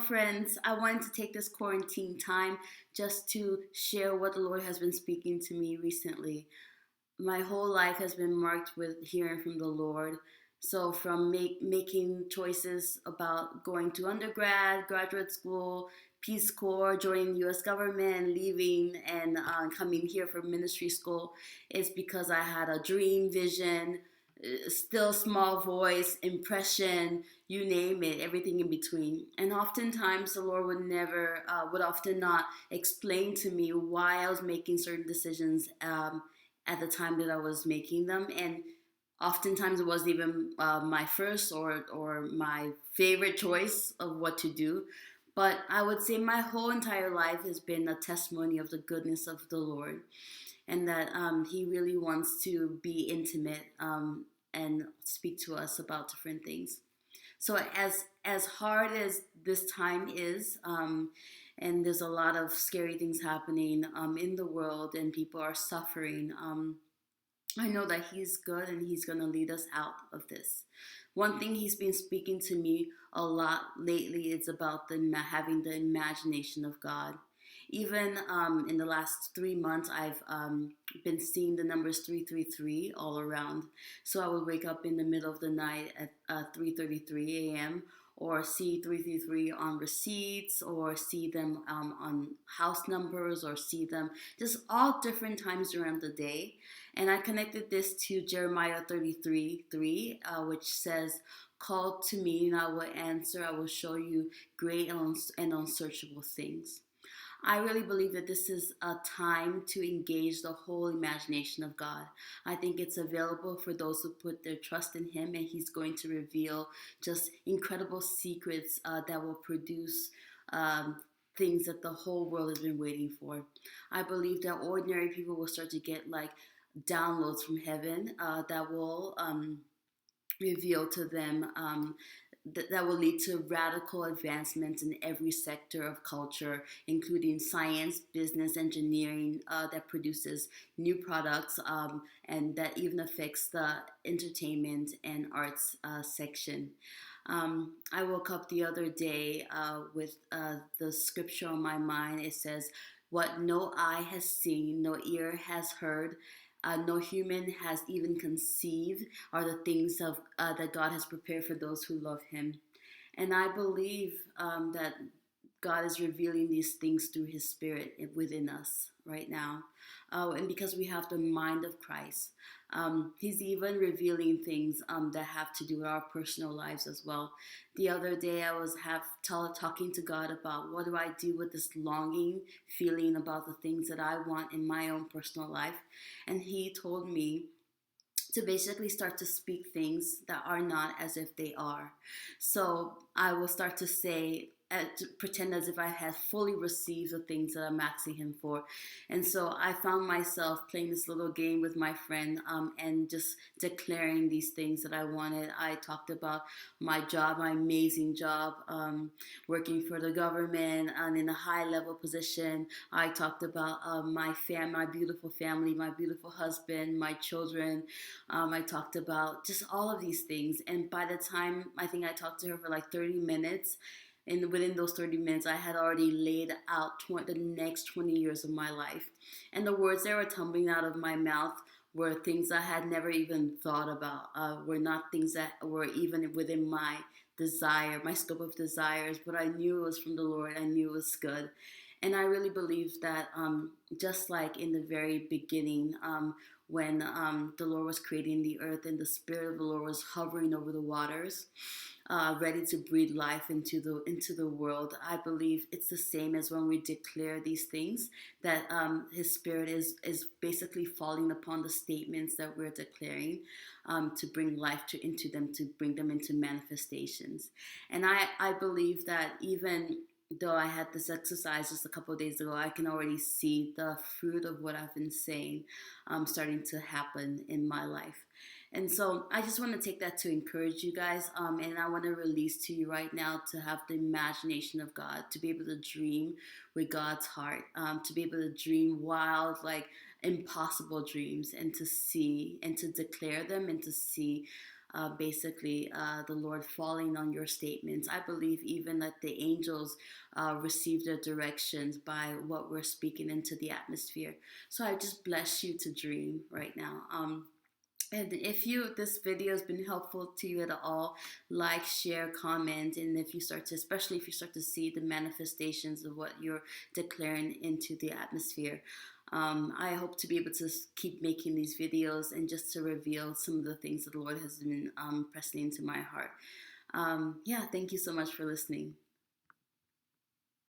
Friends, I wanted to take this quarantine time just to share what the Lord has been speaking to me recently. My whole life has been marked with hearing from the Lord. So, from making choices about going to undergrad, graduate school, Peace Corps, joining the US government, leaving and coming here for ministry school, is because I had a dream, vision, still small voice, impression, you name it, everything in between. And oftentimes the Lord would often not explain to me why I was making certain decisions at the time that I was making them. And oftentimes it wasn't even my first or my favorite choice of what to do. But I would say my whole entire life has been a testimony of the goodness of the Lord, and that He really wants to be intimate and speak to us about different things. So as hard as this time is, and there's a lot of scary things happening in the world, and people are suffering. I know that He's good and He's going to lead us out of this. One thing He's been speaking to me a lot lately is about having the imagination of God. Even in the last 3 months, I've been seeing the numbers 333 all around. So I would wake up in the middle of the night at 3:33 a.m. or see 333 on receipts, or see them on house numbers, or see them just all different times around the day. And I connected this to Jeremiah 33:3, which says, "Call to me and I will answer. I will show you great and unsearchable things." I really believe that this is a time to engage the whole imagination of God. I think it's available for those who put their trust in Him, and He's going to reveal just incredible secrets that will produce things that the whole world has been waiting for. I believe that ordinary people will start to get like downloads from heaven that will reveal to them that will lead to radical advancements in every sector of culture, including science, business, engineering, that produces new products, and that even affects the entertainment and arts section. I woke up the other day with the scripture on my mind. It says, "What no eye has seen, no ear has heard, no human has even conceived, are the things that God has prepared for those who love Him." And I believe that God is revealing these things through His Spirit within us right now. And because we have the mind of Christ, He's even revealing things that have to do with our personal lives as well. The other day, I was talking to God about what do I do with this longing feeling about the things that I want in my own personal life. And He told me to basically start to speak things that are not as if they are. So I will start to say, to pretend as if I had fully received the things that I'm asking Him for. And so I found myself playing this little game with my friend, and just declaring these things that I wanted. I talked about my job, my amazing job, working for the government and in a high level position. I talked about my beautiful family, my beautiful husband, my children. I talked about just all of these things. And by the time I think I talked to her for like 30 minutes, and within those 30 minutes, I had already laid out the next 20 years of my life. And the words that were tumbling out of my mouth were things I had never even thought about, were not things that were even within my desire, my scope of desires, but I knew it was from the Lord. I knew it was good. And I really believe that just like in the very beginning, when the Lord was creating the earth and the Spirit of the Lord was hovering over the waters, ready to breathe life into the world. I believe it's the same as when we declare these things, that His Spirit is basically falling upon the statements that we're declaring, to bring life into them, to bring them into manifestations. And I believe that even though I had this exercise just a couple of days ago, I can already see the fruit of what I've been saying starting to happen in my life. And so I just want to take that to encourage you guys. And I want to release to you right now to have the imagination of God, to be able to dream with God's heart, to be able to dream wild, like impossible dreams, and to see and to declare them and to see basically the Lord falling on your statements. I believe even that the angels receive their directions by what we're speaking into the atmosphere. So I just bless you to dream right now. And if this video has been helpful to you at all, like, share, comment, and if you start to, especially if you start to see the manifestations of what you're declaring into the atmosphere, I hope to be able to keep making these videos and just to reveal some of the things that the Lord has been pressing into my heart. Yeah, thank you so much for listening.